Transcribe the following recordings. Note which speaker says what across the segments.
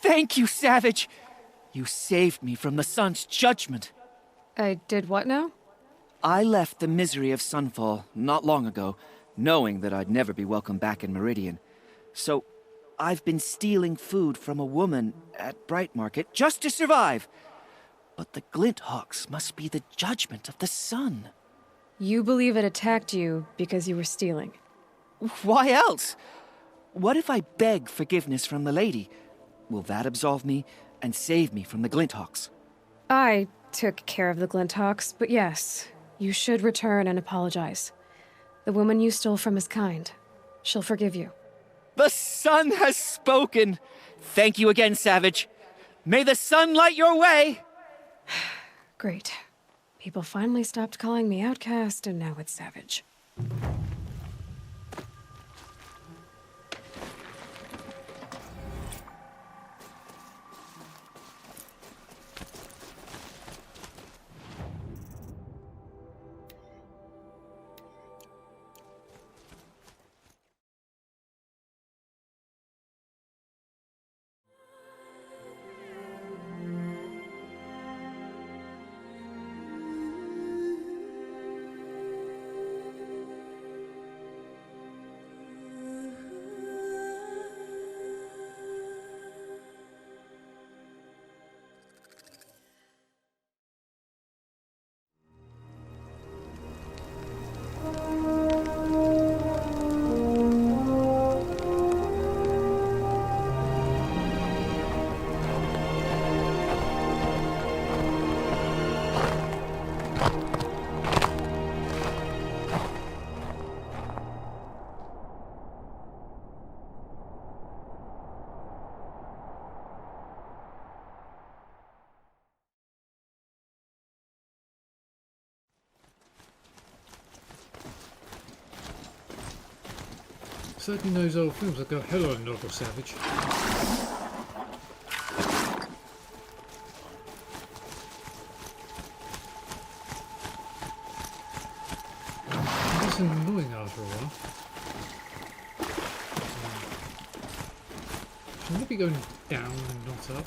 Speaker 1: Thank you, Savage! You saved me from the sun's judgment.
Speaker 2: I did what now?
Speaker 1: I left the misery of Sunfall not long ago, knowing that I'd never be welcome back in Meridian. So, I've been stealing food from a woman at Bright Market just to survive. But the Glinthawks must be the judgment of the sun.
Speaker 2: You believe it attacked you because you were stealing.
Speaker 1: Why else? What if I beg forgiveness from the lady? Will that absolve me and save me from the Glinthawks?
Speaker 2: I took care of the Glinthawks, but yes, you should return and apologize. The woman you stole from is kind. She'll forgive you.
Speaker 1: The sun has spoken! Thank you again, Savage. May the sun light your way!
Speaker 2: Great. People finally stopped calling me outcast, and now it's Savage.
Speaker 3: Certainly knows old films that go hello novel Savage. That's annoying after a while. Shouldn't it be going down and not up?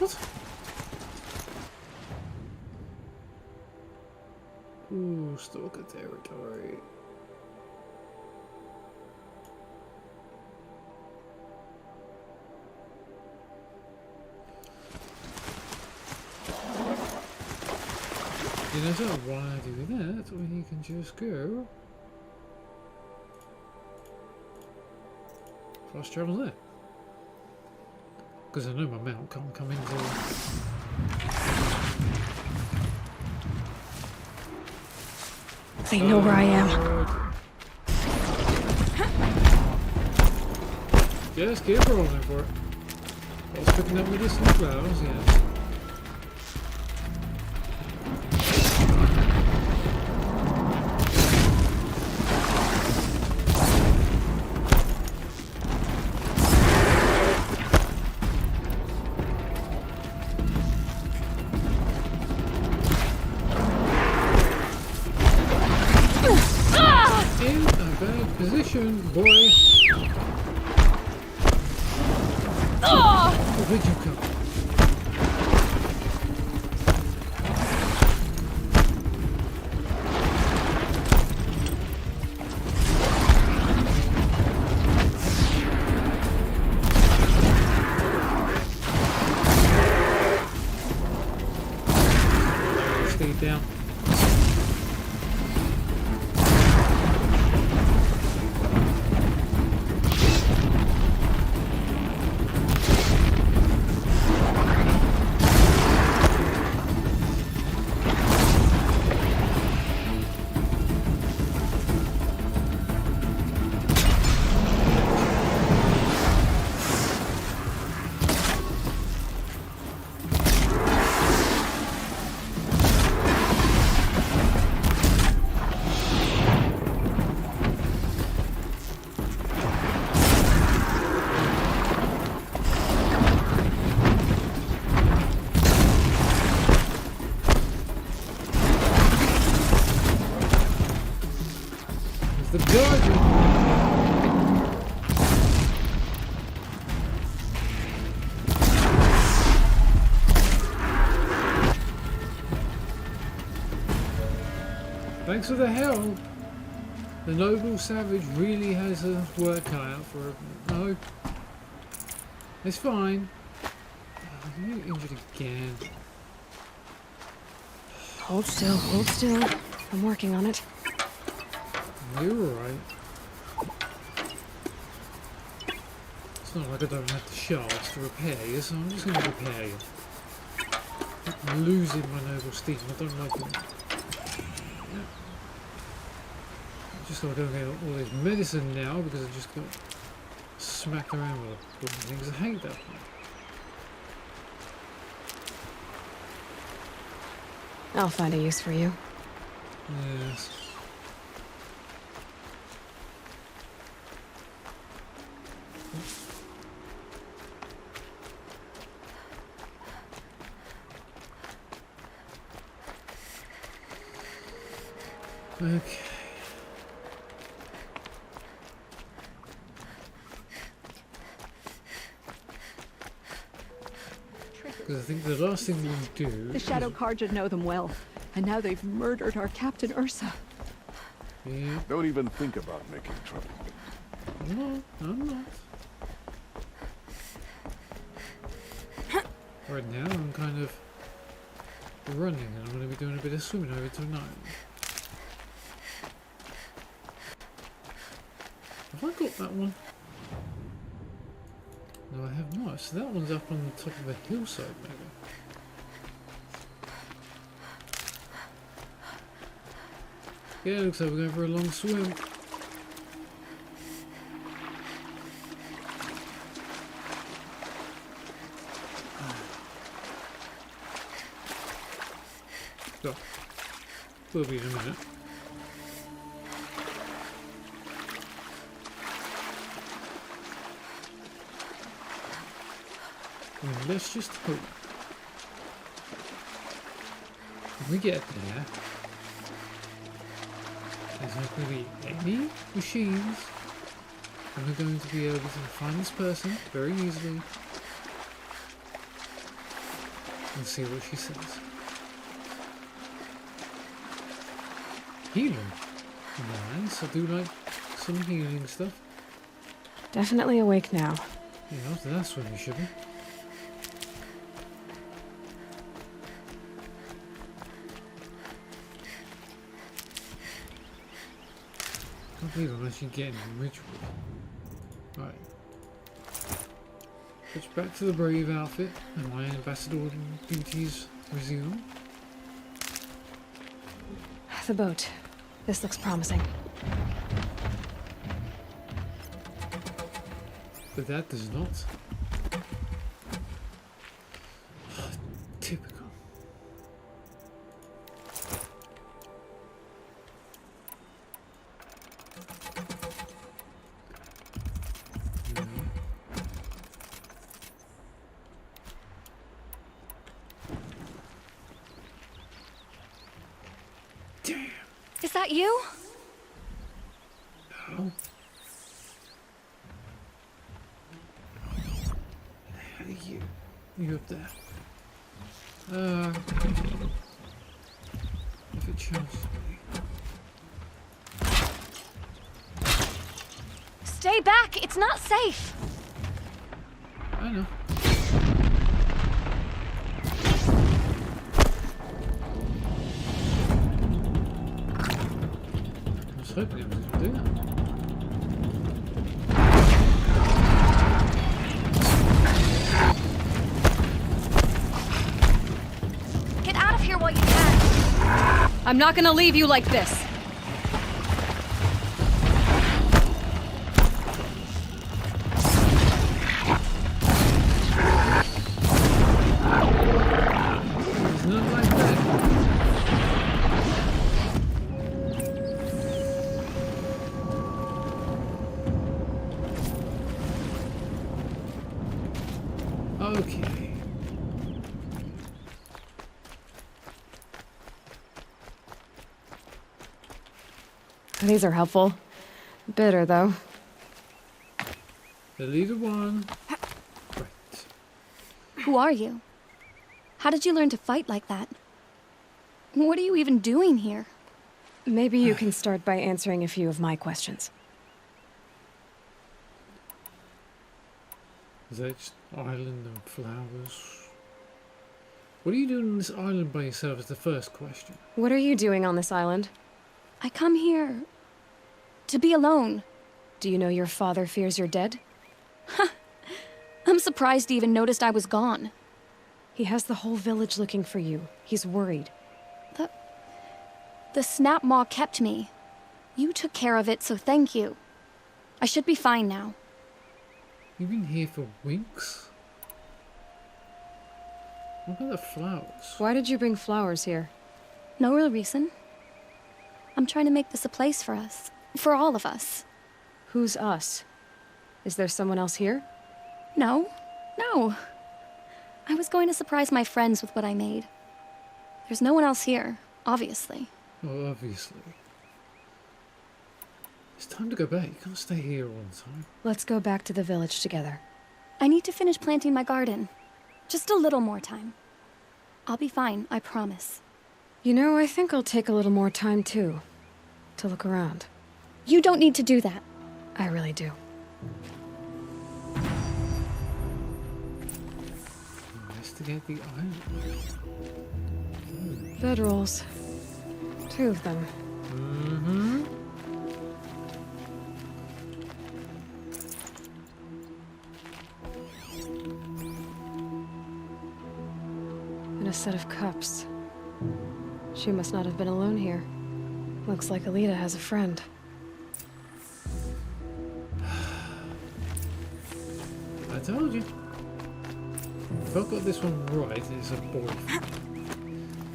Speaker 3: What? Ooh, stalker territory. You know, so why I do that when you can just go fast travel there? Because I know my mount can't come into.
Speaker 2: They know where I am.
Speaker 3: Just keep rolling for it. I was picking up the distant clouds, yes. Position, boy. Where'd you come? Stay down. Thanks for the help. The noble savage really has a work cut out for him. No. It's fine. Oh, you injured again.
Speaker 2: Hold still, hold still. I'm working on it.
Speaker 3: You're alright. It's not like I don't have the shards to repair you, so I'm just going to repair you. I'm losing my noble steed, I don't like it. Yeah. Just gotta go get all this medicine now because I just got smacked around with a thing because I hate that one.
Speaker 2: I'll find a use for you.
Speaker 3: Yes. Okay. Because I think the last thing we'll do.
Speaker 4: The Shadow Carja know them well, and now they've murdered our Captain Ursa.
Speaker 3: Yeah.
Speaker 5: Don't even think about making trouble.
Speaker 3: No, I'm not. Right now, I'm kind of running, and I'm going to be doing a bit of swimming over tonight. Have I got that one? No, I have not. So that one's up on the top of a hillside, maybe. Yeah, looks like we're going for a long swim. So, we'll be in a minute. And let's just hope when we get there, there's not going to be any machines, and we're going to be able to find this person very easily and see what she says. Healing. Nice, I do like some healing stuff.
Speaker 2: Definitely awake now.
Speaker 3: Yeah, after that swim you should be. I can't believe I'm actually getting a ritual. Right. Switch back to the brave outfit and my ambassador duties resume.
Speaker 2: The boat. This looks promising.
Speaker 3: But that does not. Typical. Damn.
Speaker 6: Is that you?
Speaker 3: No. You up there? If it chances me.
Speaker 6: Stay back! It's not safe!
Speaker 3: I know. I was hoping it was going to do that.
Speaker 6: Get out of here while you can!
Speaker 2: I'm not gonna leave you like this.
Speaker 3: It's not like that. Okay.
Speaker 2: These are helpful. Bitter, though.
Speaker 3: The leader one. Right.
Speaker 6: Who are you? How did you learn to fight like that? What are you even doing here?
Speaker 2: Maybe you can start by answering a few of my questions.
Speaker 3: Is that just island and flowers? What are you doing on this island by yourself is the first question.
Speaker 2: What are you doing on this island?
Speaker 6: I come here to be alone.
Speaker 2: Do you know your father fears you're dead?
Speaker 6: I'm surprised he even noticed I was gone.
Speaker 2: He has the whole village looking for you. He's worried.
Speaker 6: The snap maw kept me. You took care of it, so thank you. I should be fine now.
Speaker 3: You've been here for weeks? What about the flowers?
Speaker 2: Why did you bring flowers here?
Speaker 6: No real reason. I'm trying to make this a place for us. For all of us.
Speaker 2: Who's us? Is there someone else here?
Speaker 6: No. I was going to surprise my friends with what I made. There's no one else here, obviously.
Speaker 3: Oh, obviously. It's time to go back. You can't stay here all the time.
Speaker 2: Let's go back to the village together.
Speaker 6: I need to finish planting my garden. Just a little more time. I'll be fine, I promise.
Speaker 2: You know, I think I'll take a little more time too. To look around.
Speaker 6: You don't need to do that.
Speaker 2: I really do.
Speaker 3: Investigate the island.
Speaker 2: Bedrolls. 2 of them.
Speaker 3: Mm-hmm.
Speaker 2: And a set of cups. She must not have been alone here. Looks like Alita has a friend.
Speaker 3: I told you. If I've got this one right, it's a boyfriend.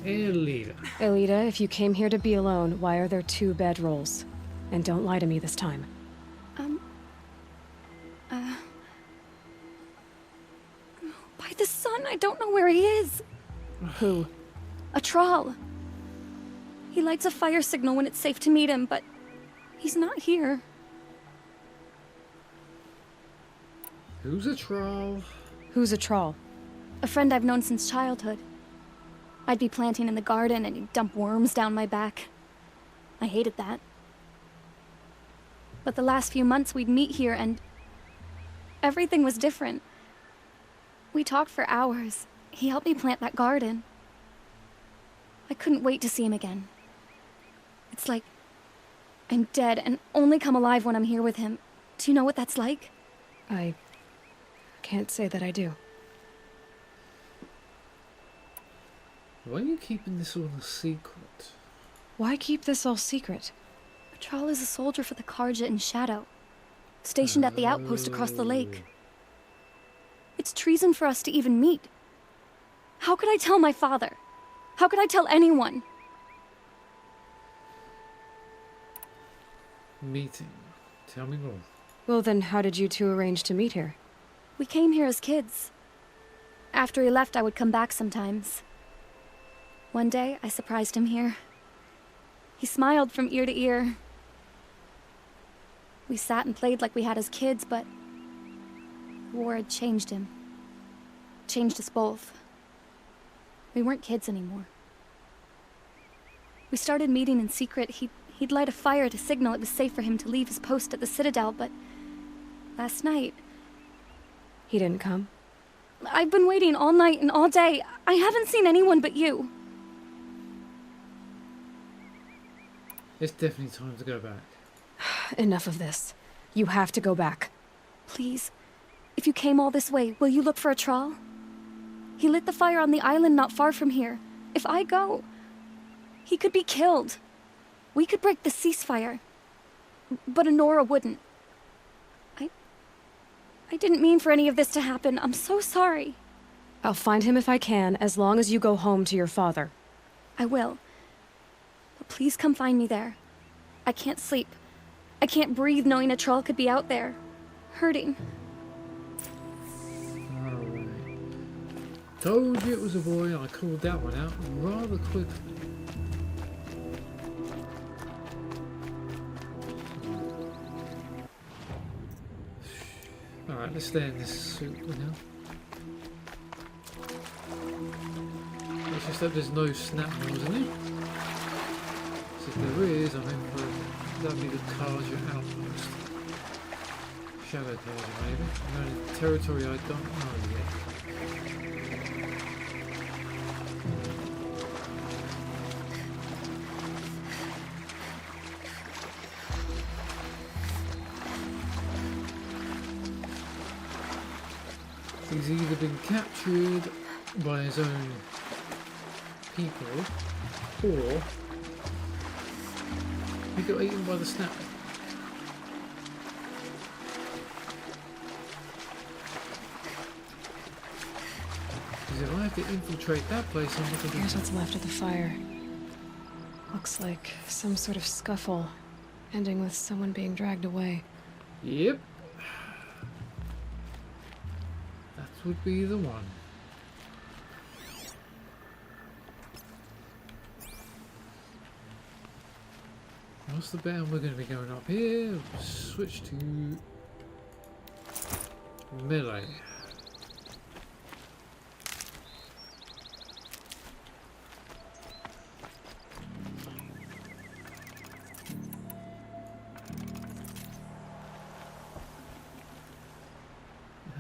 Speaker 3: Alita.
Speaker 2: Alita, if you came here to be alone, why are there 2 bedrolls? And don't lie to me this time.
Speaker 6: By the sun, I don't know where he is.
Speaker 2: Who?
Speaker 6: A troll. He lights a fire signal when it's safe to meet him, but he's not here.
Speaker 3: Who's a troll?
Speaker 2: Who's a troll?
Speaker 6: A friend I've known since childhood. I'd be planting in the garden and he'd dump worms down my back. I hated that. But the last few months we'd meet here and everything was different. We talked for hours. He helped me plant that garden. I couldn't wait to see him again. It's like I'm dead and only come alive when I'm here with him. Do you know what that's like?
Speaker 2: I can't say that I do.
Speaker 3: Why are you keeping this all a secret?
Speaker 2: Why keep this all secret?
Speaker 6: Patrol is a soldier for the Karja in Shadow, stationed at the outpost across the lake. It's treason for us to even meet. How could I tell my father? How could I tell anyone?
Speaker 3: Meeting. Tell me more.
Speaker 2: Well then, how did you 2 arrange to meet here?
Speaker 6: We came here as kids. After he left, I would come back sometimes. One day, I surprised him here. He smiled from ear to ear. We sat and played like we had as kids, but the war had changed him. Changed us both. We weren't kids anymore. We started meeting in secret. He'd light a fire to signal it was safe for him to leave his post at the Citadel, but last night...
Speaker 2: He didn't come?
Speaker 6: I've been waiting all night and all day. I haven't seen anyone but you.
Speaker 3: It's definitely time to go back.
Speaker 2: Enough of this. You have to go back.
Speaker 6: Please, if you came all this way, will you look for a troll? He lit the fire on the island not far from here. If I go, he could be killed. We could break the ceasefire. But Honora wouldn't. I didn't mean for any of this to happen. I'm so sorry.
Speaker 2: I'll find him if I can, as long as you go home to your father.
Speaker 6: I will. But please come find me there. I can't sleep. I can't breathe knowing a troll could be out there. Hurting.
Speaker 3: Alright. Told you it was a boy. I called that one out rather quickly. Alright, let's stay in this suit for now. Let's just hope there's no snap walls in it. So If there is, I'm in for that'd be the Karja outpost. Shadow Karja, maybe. I'm going to territory I don't know yet. He's either been captured by his own people, or he got eaten by the snap. Because if I have to infiltrate that place, I'm not going to
Speaker 2: Here's what's left of the fire. Looks like some sort of scuffle, ending with someone being dragged away.
Speaker 3: Yep. That would be the one. What's the bet? We're going to be going up here. Switch to melee.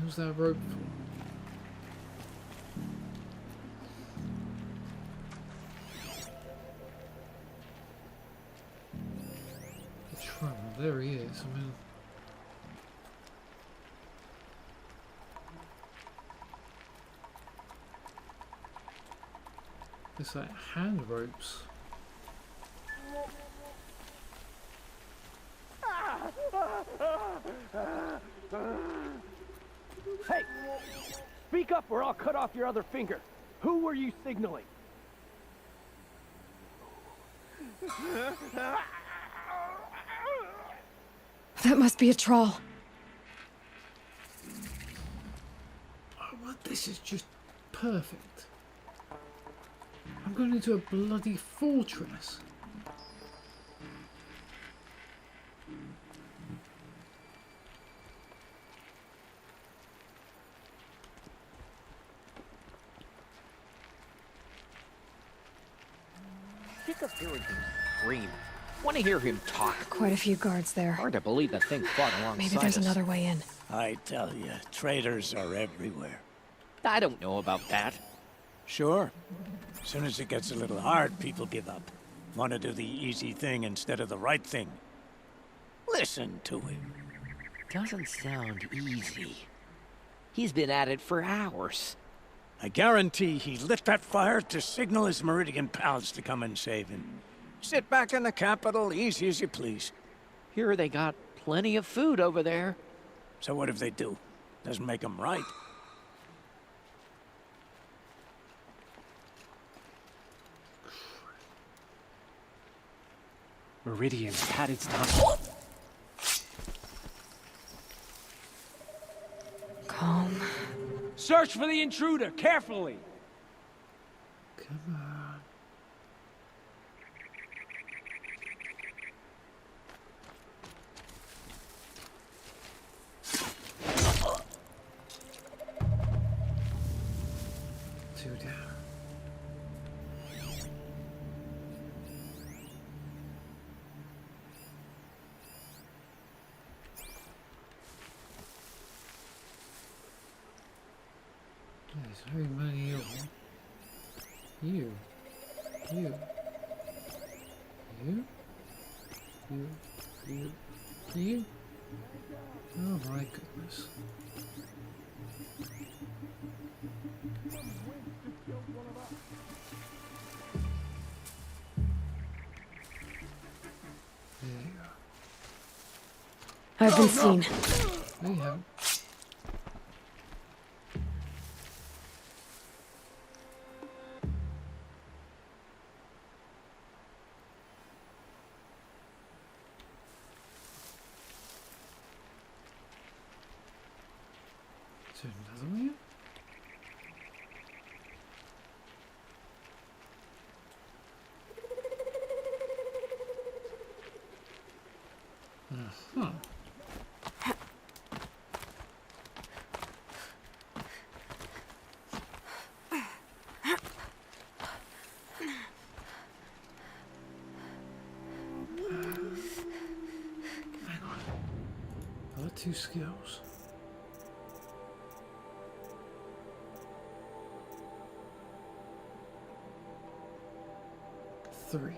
Speaker 3: Who's that rope for? There he is. I mean, it's like hand ropes.
Speaker 7: Hey! Speak up or I'll cut off your other finger. Who were you signaling?
Speaker 2: That must be a troll.
Speaker 3: Oh, well, this is just perfect. I'm going into a bloody fortress.
Speaker 8: Sick of hearing him scream. Want to hear him talk.
Speaker 2: Quite a few guards there.
Speaker 8: Hard to believe that thing fought alongside
Speaker 2: Maybe there's
Speaker 8: us.
Speaker 2: another way in.
Speaker 9: I tell you, traitors are everywhere.
Speaker 8: I don't know about that.
Speaker 9: Sure. As soon as it gets a little hard, people give up. Want to do the easy thing instead of the right thing. Listen to him.
Speaker 8: Doesn't sound easy. He's been at it for hours.
Speaker 9: I guarantee he lit that fire to signal his Meridian pals to come and save him. Sit back in the capital, easy as you please.
Speaker 8: Here they got plenty of food over there.
Speaker 9: So what if they do? Doesn't make them right.
Speaker 10: Meridian had its time.
Speaker 2: Calm.
Speaker 7: Search for the intruder, carefully!
Speaker 3: Come on. Two down. There's very many of them. You. You. You. You. You. You. Oh my goodness. There you go.
Speaker 2: I've been seen.
Speaker 3: No, you haven't. Is there another one? Uh-huh. 2 skills. Three.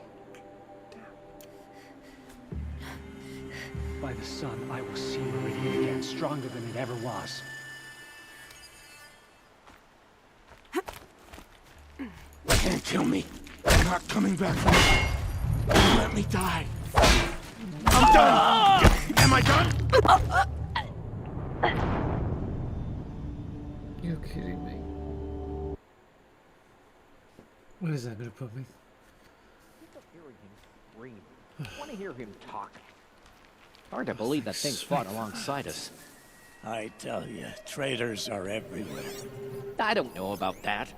Speaker 10: By the sun, I will see Meridian again, stronger than it ever was.
Speaker 5: You can't kill me. I'm not coming back from it. Don't let me die. I'm done! Am I done?
Speaker 3: You're kidding me. Where is that going to put me?
Speaker 8: Hearing him scream. I want to hear him talk. Hard to believe that thing fought alongside us.
Speaker 9: I tell you, traitors are everywhere.
Speaker 8: I don't know about that.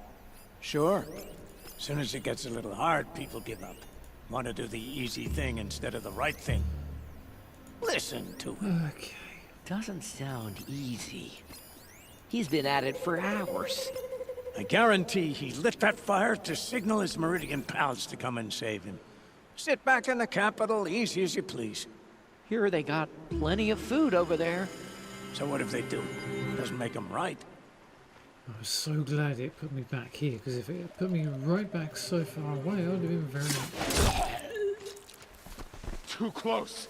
Speaker 9: Sure. As soon as it gets a little hard, people give up. Want to do the easy thing instead of the right thing. Listen to him.
Speaker 3: Okay.
Speaker 8: Doesn't sound easy. He's been at it for hours.
Speaker 9: I guarantee he lit that fire to signal his Meridian pals to come and save him. Sit back in the capital, easy as you please.
Speaker 8: Here they got plenty of food over there.
Speaker 9: So what if they do? Doesn't make them right.
Speaker 3: I was so glad it put me back here, because if it had put me right back so far away, I would have been very...
Speaker 5: Too close.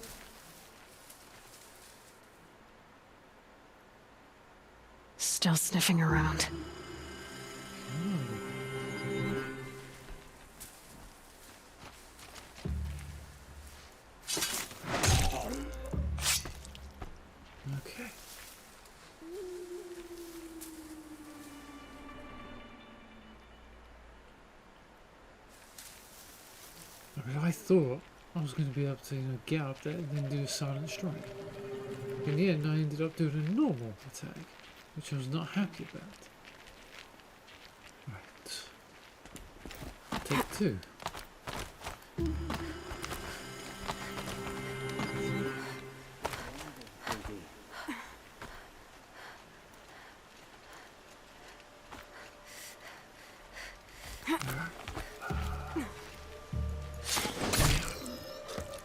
Speaker 2: Still sniffing around.
Speaker 3: Okay. I mean, I thought I was going to be able to, get up there and then do a silent strike. In the end, I ended up doing a normal attack, which I was not happy about. Right. Take 2.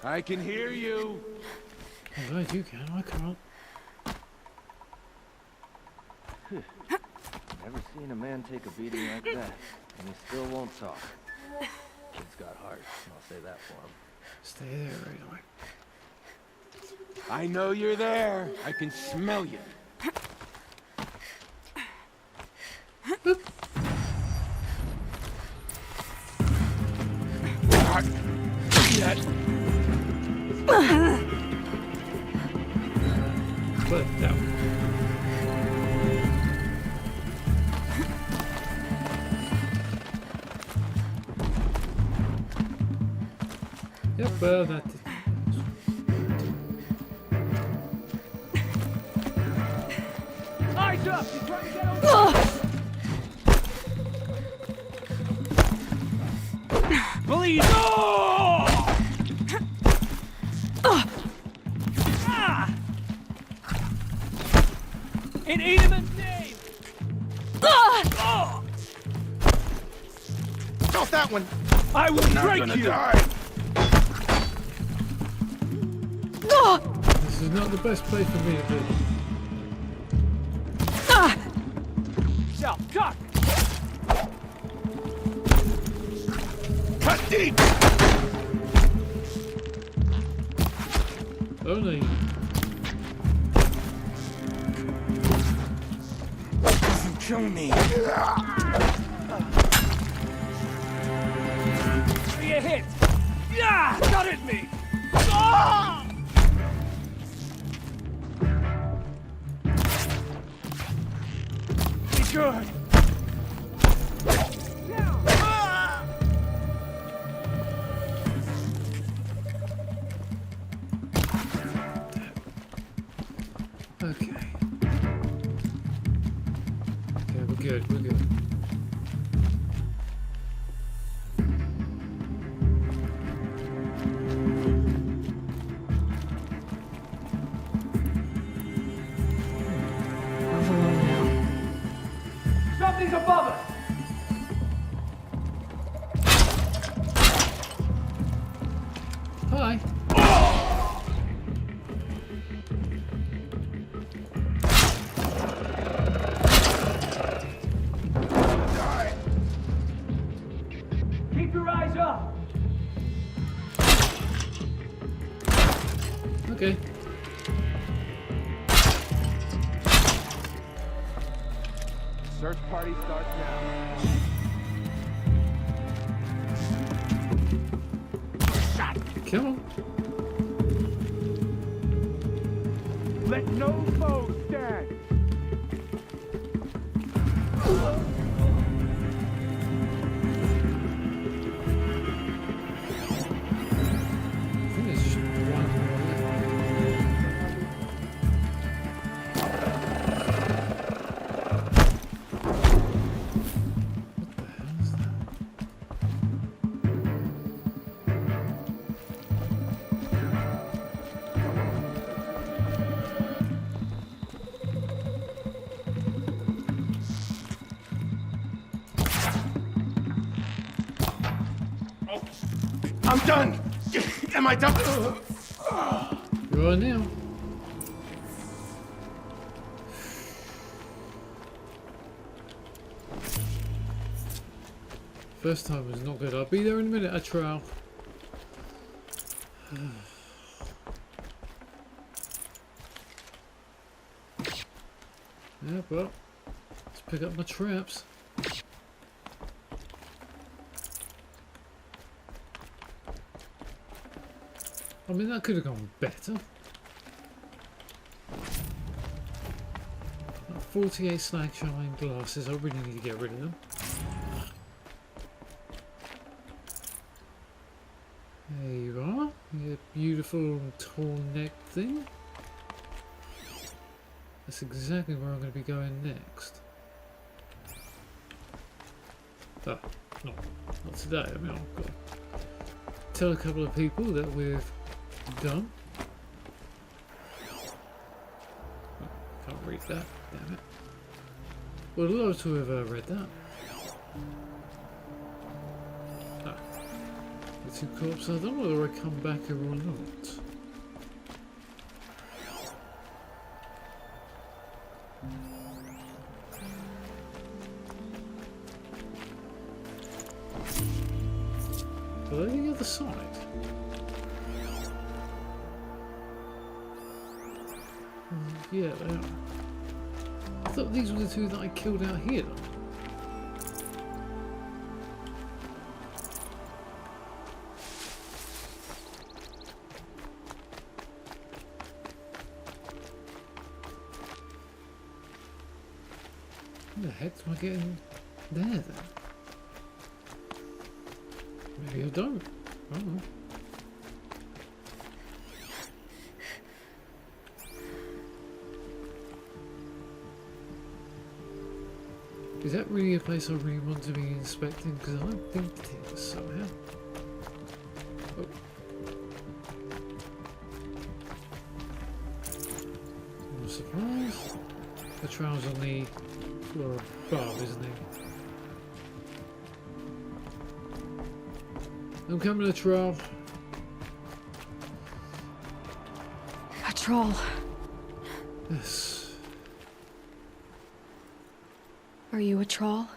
Speaker 5: I can hear you.
Speaker 3: I'm glad you can, I can't.
Speaker 7: Never seen a man take a beating like that, and he still won't talk. Kid's got heart, I'll say that for him.
Speaker 3: Stay there, Radar.
Speaker 5: I know you're there. I can smell you.
Speaker 3: But no. Yep, well, that did.
Speaker 7: Eyes up! You trying to get over? Believe. In Edemon's name!
Speaker 5: Not that one.
Speaker 7: I will
Speaker 5: Not
Speaker 7: break
Speaker 5: gonna
Speaker 7: you!
Speaker 5: die.
Speaker 3: This is not the best place for me to be.
Speaker 7: Shell, duck!
Speaker 5: Cut deep.
Speaker 3: Only.
Speaker 5: Doesn't kill me.
Speaker 7: Be a hit! Yeah! Gutted me! Ah! Be good! Ah!
Speaker 3: Okay. Okay, we're good, we're good. I'm alone now.
Speaker 7: Something's above us!
Speaker 3: Hi.
Speaker 5: Search party starts now. Shot!
Speaker 3: Come on.
Speaker 5: Let no foe stand!
Speaker 3: I think there's just one more left. What the hell is that?
Speaker 5: I'm done! Am I done?
Speaker 3: You are now. First time was not good. I'll be there in a minute, a trial. Yeah, well, let's pick up my traps. I mean, that could have gone better. 48 slag shine glasses. I really need to get rid of them. There you are. Your beautiful tall neck thing. That's exactly where I'm going to be going next. Oh, not today. I mean, I've got to tell a couple of people that we've done. Oh, can't read that, damn it. Would love to have read that. Ah, the two corpses. I don't know whether I come back here or not. Are they the other side? Yeah, they are. I thought these were the two that I killed out here. How the heck am I getting there then? Maybe I don't. I don't know. Is that really a place I really want to be inspecting? Because I don't think it is somehow. Oh. More supplies. The trial's on the floor above, isn't it? I'm coming to trial.
Speaker 2: A troll.
Speaker 3: Yes.
Speaker 2: Are you a troll?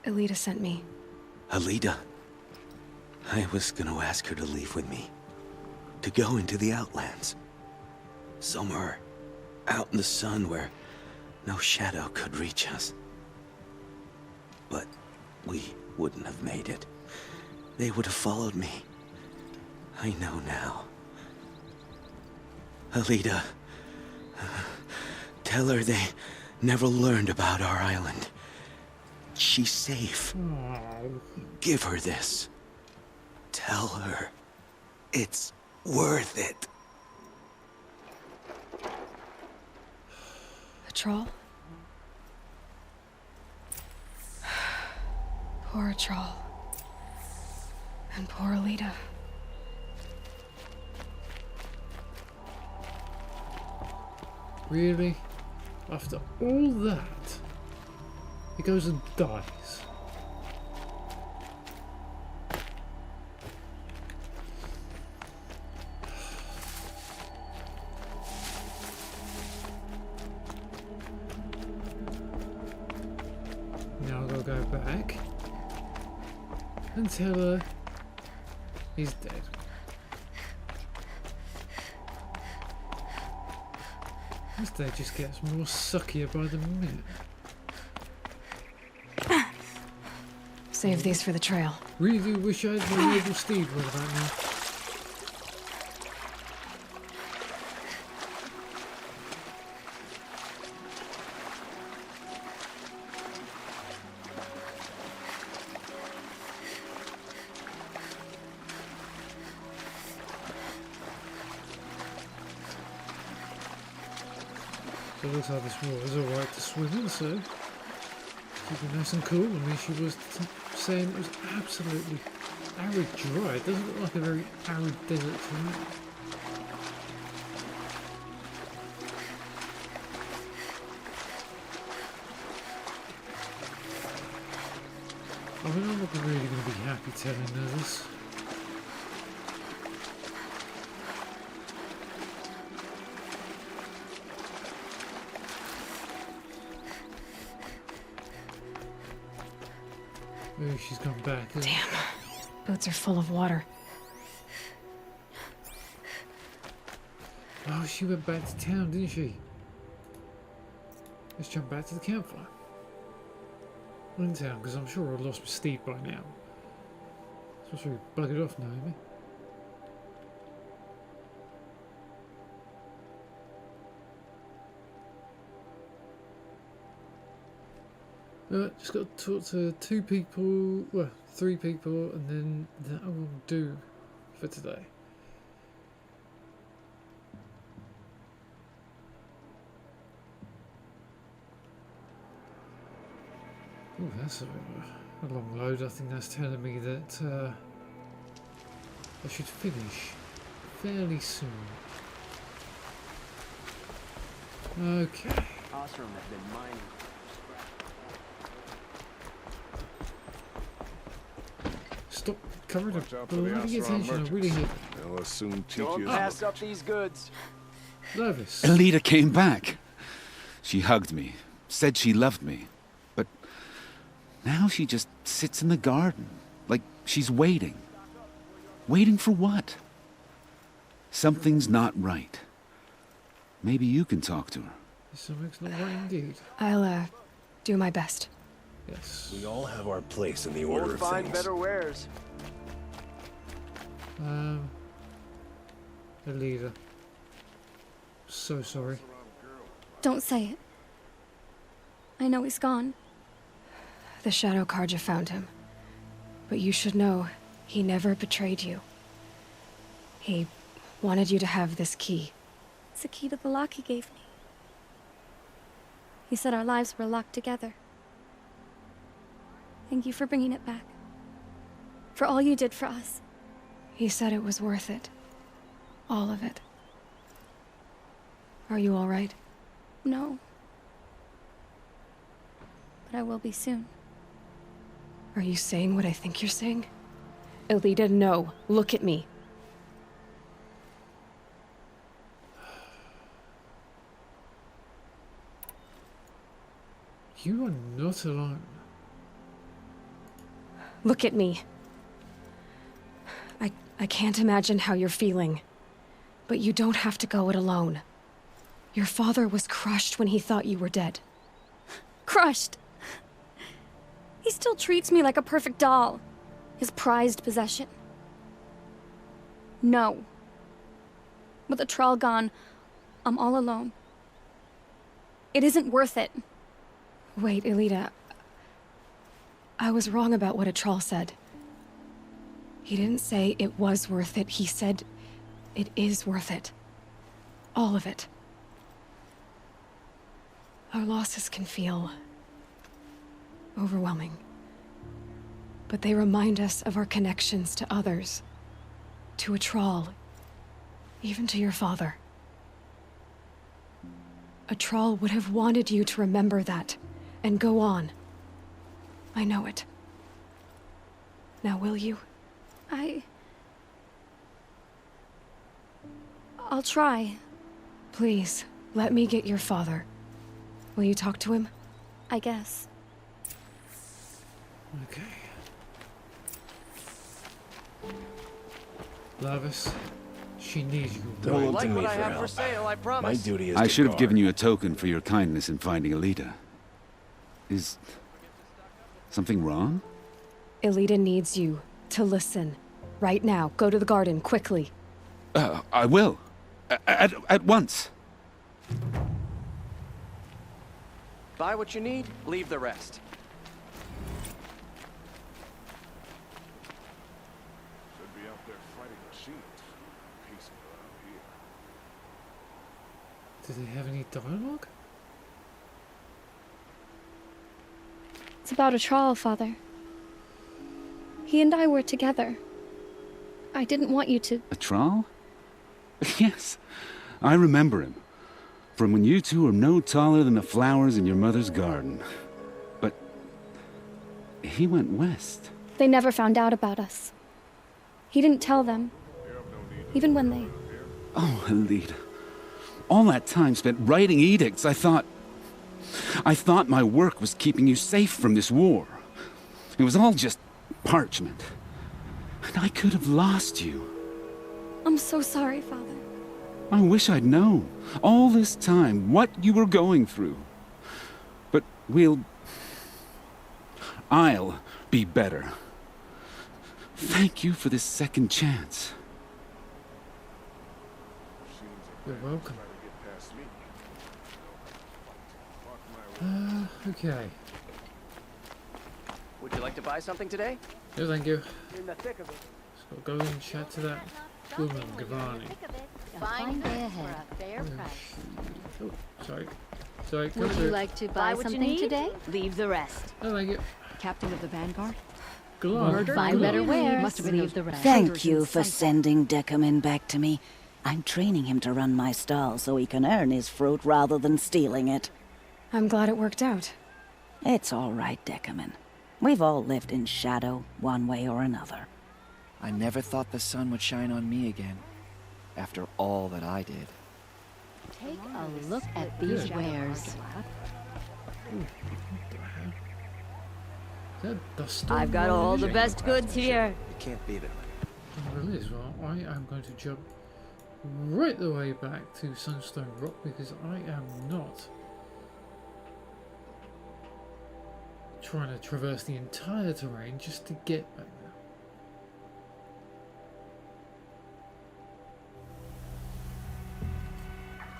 Speaker 2: Elita sent me.
Speaker 11: Alita? I was gonna ask her to leave with me. To go into the Outlands. Somewhere out in the sun where no shadow could reach us. But we wouldn't have made it. They would have followed me. I know now. Alita, tell her they never learned about our island. She's safe. Give her this. Tell her it's worth it.
Speaker 2: A troll? Poor troll. And poor Alita.
Speaker 3: Really? After all that, he goes and dies. Now I've got to go back and tell her he's dead. This day just gets more suckier by the minute.
Speaker 2: Save these for the trail.
Speaker 3: Really do wish I had my noble steed right about now. So it looks like this water's alright to swim in, so keep it nice and cool. I mean, she was saying it was absolutely arid dry. It doesn't look like a very arid desert to me. I mean, I'm not really going to be happy telling her this. Maybe she's come back.
Speaker 2: Damn. Boots are full of water.
Speaker 3: Oh, she went back to town, didn't she? Let's jump back to the campfire. Well, in town, because I'm sure I've lost my steed by now. So should we bugger off now, maybe? Just got to talk to 2 people, well, 3 people, and then that will do for today. Oh, that's a long load. I think that's telling me that I should finish fairly soon. Okay.
Speaker 8: Ostrom has been mining.
Speaker 3: Stop covering up bloody attention. I really need.
Speaker 5: They'll soon teach
Speaker 8: Don't
Speaker 5: you.
Speaker 8: pass up these goods.
Speaker 3: Nervous.
Speaker 12: Elita came back. She hugged me, said she loved me, but now she just sits in the garden, like she's waiting. Waiting for what? Something's not right. Maybe you can talk to her.
Speaker 3: Something's not right indeed.
Speaker 2: I'll, do my best.
Speaker 3: Yes.
Speaker 5: We all have our place in the order of
Speaker 8: Find
Speaker 5: things.
Speaker 8: better wares.
Speaker 3: Elita. So sorry.
Speaker 6: Don't say it. I know he's gone.
Speaker 2: The Shadow Carja found him. But you should know, he never betrayed you. He wanted you to have this key.
Speaker 6: It's a key to the lock he gave me. He said our lives were locked together. Thank you for bringing it back. For all you did for us.
Speaker 2: He said it was worth it. All of it. Are you all right?
Speaker 6: No. But I will be soon.
Speaker 2: Are you saying what I think you're saying? Elita, no. Look at me.
Speaker 3: You are not alone.
Speaker 2: Look at me. I can't imagine how you're feeling. But you don't have to go it alone. Your father was crushed when he thought you were dead.
Speaker 6: Crushed! He still treats me like a perfect doll. His prized possession. No. With the trawl gone, I'm all alone. It isn't worth it.
Speaker 2: Wait, Elita. I was wrong about what a troll said. He didn't say it was worth it. He said it is worth it. All of it. Our losses can feel overwhelming. But they remind us of our connections to others. To a troll. Even to your father. A troll would have wanted you to remember that. And go on. I know it. Now will you?
Speaker 6: I'll try.
Speaker 2: Please, let me get your father. Will you talk to him?
Speaker 6: I guess.
Speaker 3: Okay. Lavis, she needs you.
Speaker 5: Don't look to
Speaker 8: Like
Speaker 5: me
Speaker 8: what
Speaker 5: for
Speaker 8: I have
Speaker 5: help.
Speaker 8: for sale, I promise.
Speaker 5: My duty is
Speaker 12: I
Speaker 5: to
Speaker 12: should have
Speaker 5: guard.
Speaker 12: given you a token for your kindness in finding Elita. Is something wrong?
Speaker 2: Elita needs you to listen. Right now. Go to the garden, quickly.
Speaker 12: I will. At once.
Speaker 8: Buy what you need, leave the rest.
Speaker 5: Should be out there fighting machines. Peaceful around here.
Speaker 3: Do they have any dialogue?
Speaker 6: It's about a trial, Father. He and I were together. I didn't want you to...
Speaker 12: A Troll? Yes, I remember him. From when you two were no taller than the flowers in your mother's garden. But he went west.
Speaker 6: They never found out about us. He didn't tell them. Even when they...
Speaker 12: Oh, Elita. All that time spent writing edicts, I thought my work was keeping you safe from this war. It was all just parchment. And I could have lost you.
Speaker 6: I'm so sorry, Father.
Speaker 12: I wish I'd known, all this time, what you were going through. But I'll be better. Thank you for this second chance.
Speaker 3: You're welcome. Okay.
Speaker 8: Would you like to buy something today?
Speaker 3: No, thank you.
Speaker 8: In the thick of it.
Speaker 3: So go and chat to that woman, Gavani.
Speaker 13: Fine day ahead.
Speaker 3: Oh, sorry. Sorry, come
Speaker 13: Would
Speaker 3: through.
Speaker 13: you like to buy
Speaker 4: what you
Speaker 13: something
Speaker 4: need?
Speaker 13: today? Leave the rest.
Speaker 3: No, thank you.
Speaker 4: Captain of the Vanguard?
Speaker 3: Glove.
Speaker 13: Find better wares.
Speaker 4: Must have been
Speaker 13: Leave the rest.
Speaker 14: Thank you for sending Deckerman back to me. I'm training him to run my stall so he can earn his fruit rather than stealing it.
Speaker 2: I'm glad it worked out.
Speaker 14: It's all right, Deckerman. We've all lived in shadow, one way or another.
Speaker 1: I never thought the sun would shine on me again, after all that I did.
Speaker 13: Take a look at these wares.
Speaker 3: Is that dust storm
Speaker 13: I've got
Speaker 3: rolling
Speaker 13: all
Speaker 3: in?
Speaker 13: the best goods here.
Speaker 11: You can't beat it.
Speaker 3: Oh, it is. Well, I am going to jump right the way back to Sunstone Rock because I am not trying to traverse the entire terrain just to get back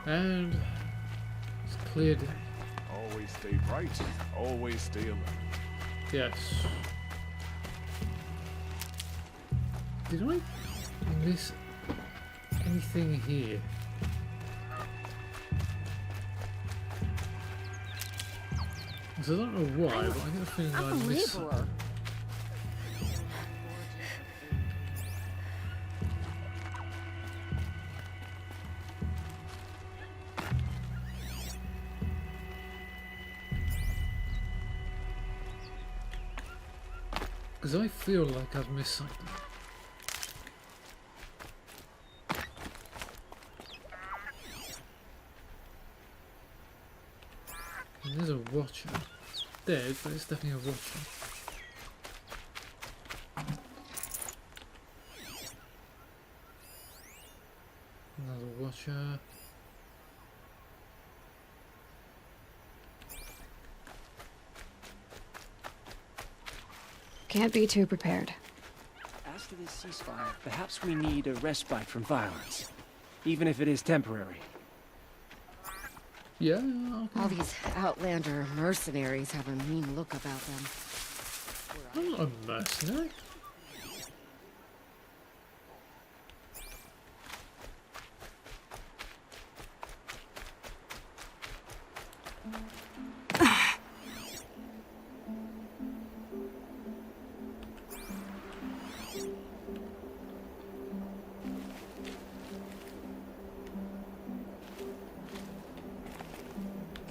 Speaker 3: there. And it's clear day.
Speaker 5: Always stay bright, always stay alert.
Speaker 3: Yes. Did I miss anything here? Because I don't know why, but I get a feeling I missed something. Because I feel like I've missed something. And there's a watcher. It's dead, but it's definitely a watcher. Another watcher.
Speaker 2: Can't be too prepared.
Speaker 10: As to this ceasefire, perhaps we need a respite from violence, even if it is temporary.
Speaker 3: Yeah, okay.
Speaker 13: All these Outlander mercenaries have a mean look about them.
Speaker 3: I'm not a mercenary.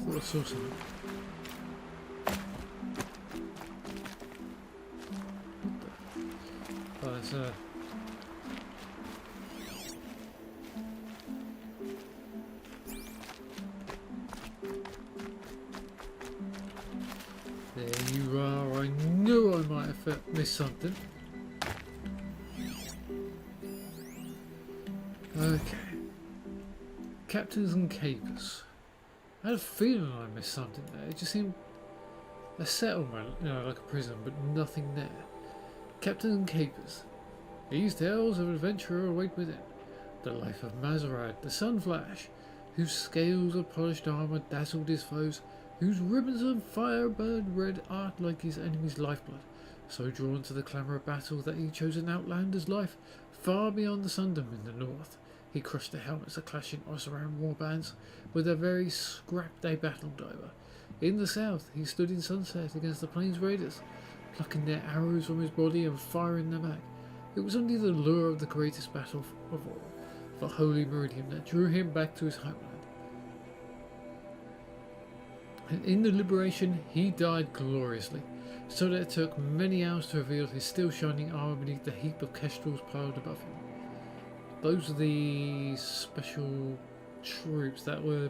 Speaker 3: Thought I saw something. Oh, there's a... There you are. I knew I might have missed something. Okay. Captains and capers. I had a feeling I missed something there. It just seemed a settlement, you know, like a prison, but nothing there. Captain and Capers. These tales of adventure await within. The life of Mazarad, the Sunflash, whose scales of polished armor dazzled his foes, whose ribbons of firebird red arced like his enemy's lifeblood, so drawn to the clamour of battle that he chose an outlander's life, far beyond the Sundom in the north. He crushed the helmets of clashing Ossaran warbands with a very scrap-day battled over. In the south, he stood in sunset against the Plains Raiders, plucking their arrows from his body and firing them back. It was only the lure of the greatest battle of all, for Holy Meridian, that drew him back to his homeland. And in the liberation, he died gloriously, so that it took many hours to reveal his still shining armor beneath the heap of kestrels piled above him. Those are the special troops that were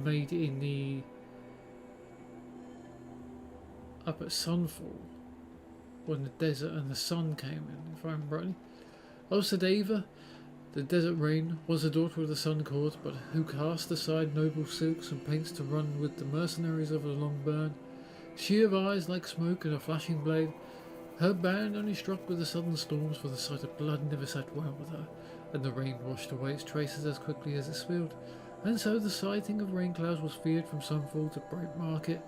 Speaker 3: made in the up at Sunfall when the desert and the sun came in, if I remember rightly. Osadeva, the desert rain, was a daughter of the Sun Court, but who cast aside noble silks and paints to run with the mercenaries of the long burn. She of eyes like smoke and a flashing blade. Her band only struck with the sudden storms, for the sight of blood never sat well with her, and the rain washed away its traces as quickly as it spilled. And so the sighting of rain clouds was feared from Sunfall to Bright Market,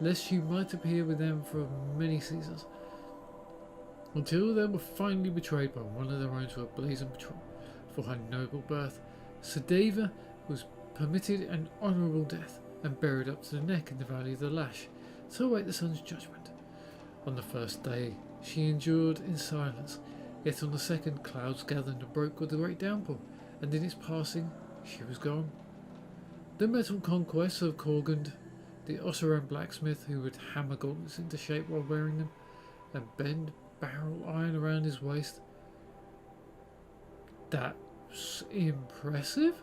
Speaker 3: lest she might appear with them for many seasons, until they were finally betrayed by one of their own to a blazing patrol. For her noble birth, Sadeva was permitted an honourable death, and buried up to the neck in the Valley of the Lash, to await the sun's judgment. On the first day she endured in silence, yet on the second clouds gathered and broke with a great downpour, and in its passing she was gone. The metal conquests of Korgund, the Ossaran blacksmith who would hammer gauntlets into shape while wearing them, and bend barrel iron around his waist. That's impressive.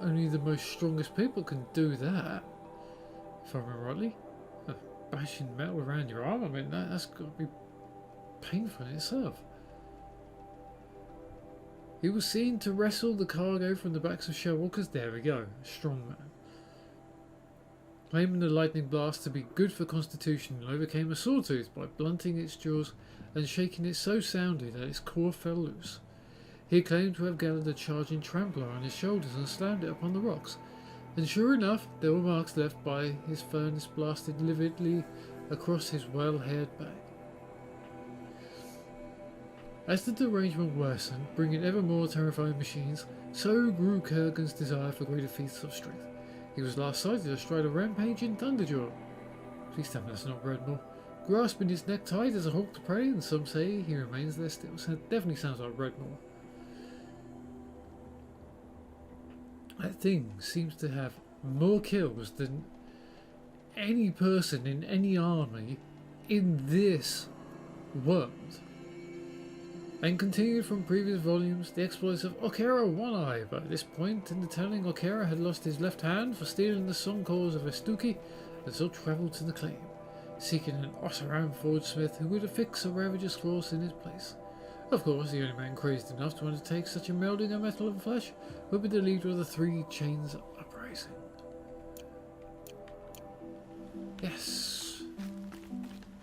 Speaker 3: Only the most strongest people can do that, if I remember rightly. Bashing metal around your arm, I mean, that's got to be painful in itself. He was seen to wrestle the cargo from the backs of shellwalkers. There we go, a strong man. Claiming the lightning blast to be good for constitution, and overcame a sawtooth by blunting its jaws and shaking it so soundly that its core fell loose. He claimed to have gathered a charging trampler on his shoulders and slammed it upon the rocks, and sure enough there were marks left by his furnace blasted lividly across his well-haired back. As the derangement worsened, bringing ever more terrifying machines, so grew Kurgan's desire for greater feats of strength. He was last sighted astride a rampaging Thunderjaw. Please tell me that's not Redmore. Grasping his neck tight as a hawk to prey, and some say he remains there still. So it definitely sounds like Redmore. That thing seems to have more kills than any person in any army in this world. And continued from previous volumes, the exploits of Okera One-Eye. But at this point in the telling, Okera had lost his left hand for stealing the song cores of Estuki, and so travelled to the claim, seeking an Ossaran forge smith who would affix a Ravager's claws in his place. Of course, the only man crazed enough to undertake such a melding of metal and flesh would be the leader of the Three Chains Uprising. Yes.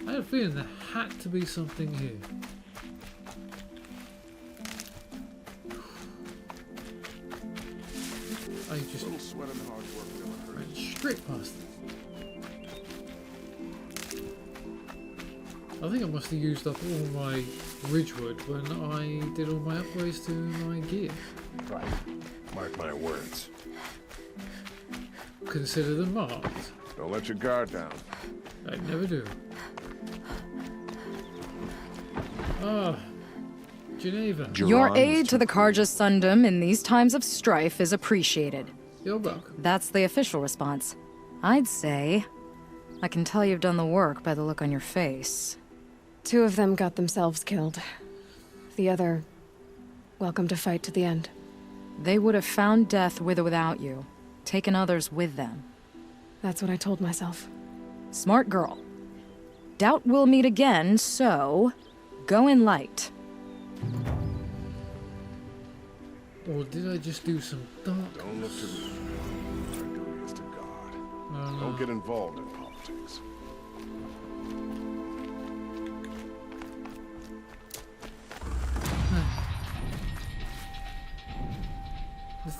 Speaker 3: I had a feeling there had to be something here. I just ran straight past it. I think I must have used up all my Ridgewood when I did all my upgrades to my gear.
Speaker 5: Right. Mark my words.
Speaker 3: Consider them marked.
Speaker 5: Don't let your guard down.
Speaker 3: I never do. Ah, Geneva.
Speaker 15: Your aid to the Karja Sundom in these times of strife is appreciated.
Speaker 3: You're welcome.
Speaker 15: That's the official response. I'd say I can tell you've done the work by the look on your face.
Speaker 2: 2 of them got themselves killed. The other, welcome to fight to the end.
Speaker 15: They would have found death with or without you, taken others with them.
Speaker 2: That's what I told myself.
Speaker 15: Smart girl. Doubt we'll meet again, so go in light.
Speaker 3: Or did I just do some dark?
Speaker 5: Don't look to me. Our duty is to God. Don't get involved in politics.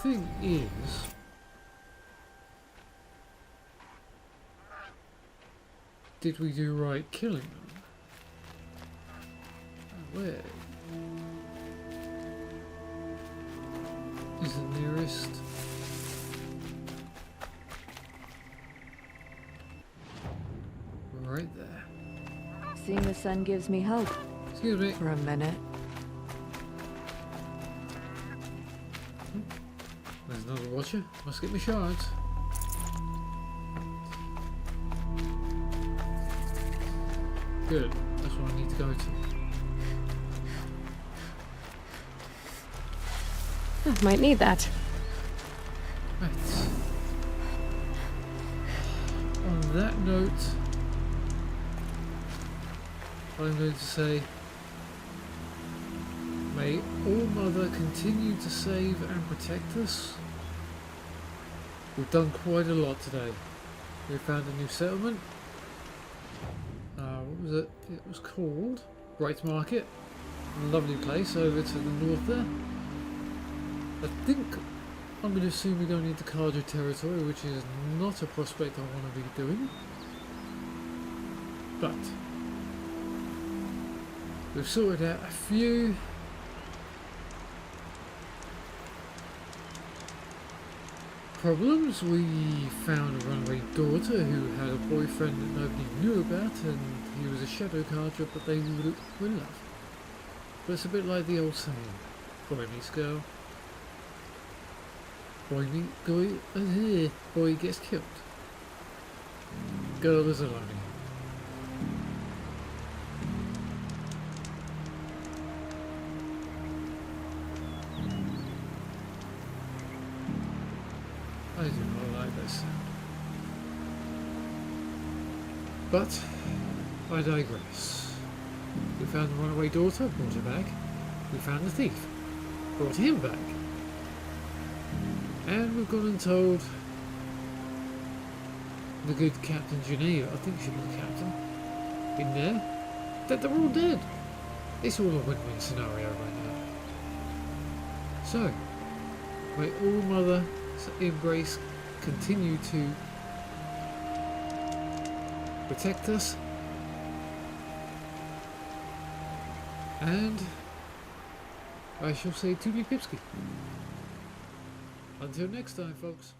Speaker 3: thing is, did we do right killing them? Where is the nearest? Right there.
Speaker 4: Seeing the sun gives me hope.
Speaker 3: Excuse me.
Speaker 4: For a minute.
Speaker 3: There's another watcher. Must get my shards. Good. That's what I need to go to.
Speaker 2: Oh, might need that.
Speaker 3: Right. On that note, I'm going to say, may All Mother continue to save and protect us. We've done quite a lot today. We found a new settlement. What was it? It was called Bright Market. Lovely place over to the north there. I think I'm going to assume we're going into Carja territory, which is not a prospect I want to be doing. But we've sorted out a few problems. We found a runaway daughter who had a boyfriend that nobody knew about, and he was a shadow Carja, but they were in love. But it's a bit like the old saying, boy meets girl. Boy boy gets killed. Girl is alone. I do not like that sound. But I digress. We found the runaway daughter, brought her back. We found the thief, brought him back. And we've gone and told the good Captain Geneva, I think she was the captain, in there, that they're all dead. It's all a win-win scenario right now. So, may All Mother's embrace continue to protect us, and I shall say Toodly Pipsky. Until next time, folks.